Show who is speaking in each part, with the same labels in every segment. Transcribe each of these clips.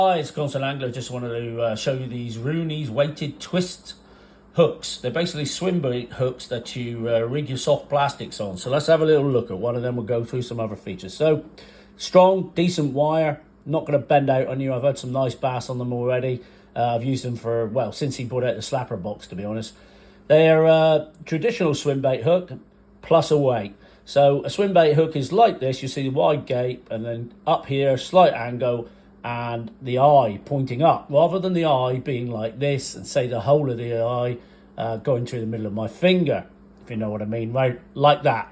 Speaker 1: Hi, it's Constant Angler. Just wanted to show you these Rooney's weighted twist hooks. They're basically Swimbait hooks that you rig your soft plastics on. So let's have a little look at one of them. We'll go through some other features. So strong, decent wire, not going to bend out on you. I've had some nice bass on them already. I've used them for, well, since he brought out the slapper box, to be honest. They're a traditional Swimbait hook plus a weight. So a Swimbait hook is like this. You see the wide gape and then up here, slight angle, and the eye pointing up, rather than the eye being like this and say the whole of the eye going through the middle of my finger, if you know what I mean, right, like that.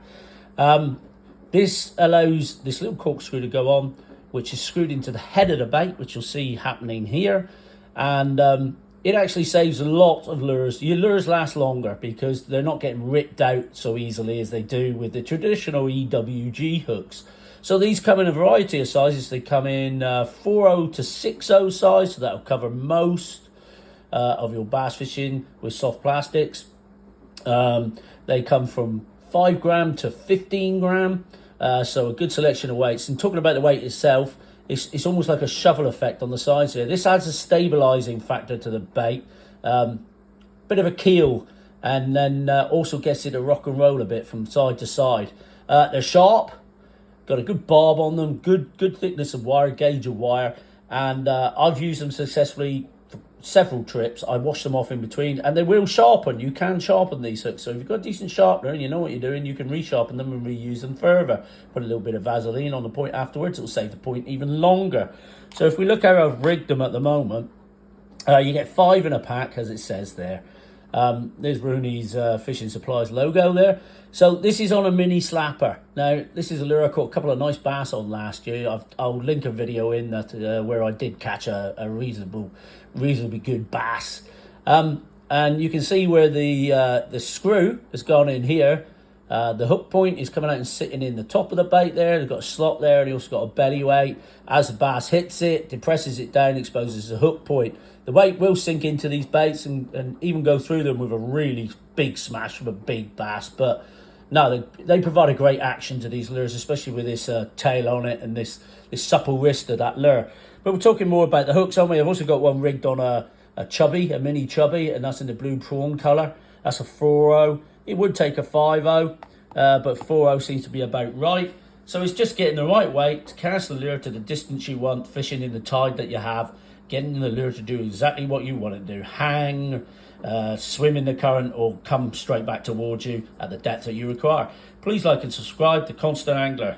Speaker 1: This allows this little corkscrew to go on, which is screwed into the head of the bait, which you'll see happening here, and it actually saves a lot of lures. Your lures last longer because they're not getting ripped out so easily as they do with the traditional EWG hooks. So these come in a variety of sizes. They come in 4.0 to 6.0 size, so that'll cover most of your bass fishing with soft plastics. They come from 5 gram to 15 gram, so a good selection of weights. And talking about the weight itself, it's almost like a shovel effect on the sides here. This adds a stabilizing factor to the bait, bit of a keel, and then also gets it to rock and roll a bit from side to side. They're sharp. Got a good barb on them, good thickness of wire, gauge of wire, and I've used them successfully for several trips. I wash them off in between, and they will sharpen. You can sharpen these hooks, so if you've got a decent sharpener and you know what you're doing, you can resharpen them and reuse them further. Put a little bit of Vaseline on the point afterwards, it'll save the point even longer. So if we look how I've rigged them at the moment, you get 5 in a pack, as it says there. There's Rooney's Fishing Supplies logo there. So this is on a mini slapper. Now this is a lure I caught a couple of nice bass on last year. I'll link a video in that where I did catch a reasonably good bass. And you can see where the screw has gone in here. The hook point is coming out and sitting in the top of the bait there. They've got a slot there, and you also got a belly weight. As the bass hits it, depresses it down, exposes the hook point. The weight will sink into these baits and even go through them with a really big smash from a big bass. But no, they provide a great action to these lures, especially with this tail on it and this supple wrist of that lure. But we're talking more about the hooks, aren't we? I've also got one rigged on a mini chubby, and that's in the blue prawn colour. That's a 4.0. It would take a 5.0, but 4.0 seems to be about right. So it's just getting the right weight to cast the lure to the distance you want, fishing in the tide that you have, getting the lure to do exactly what you want it to do. Hang, swim in the current, or come straight back towards you at the depth that you require. Please like and subscribe to Constant Angler.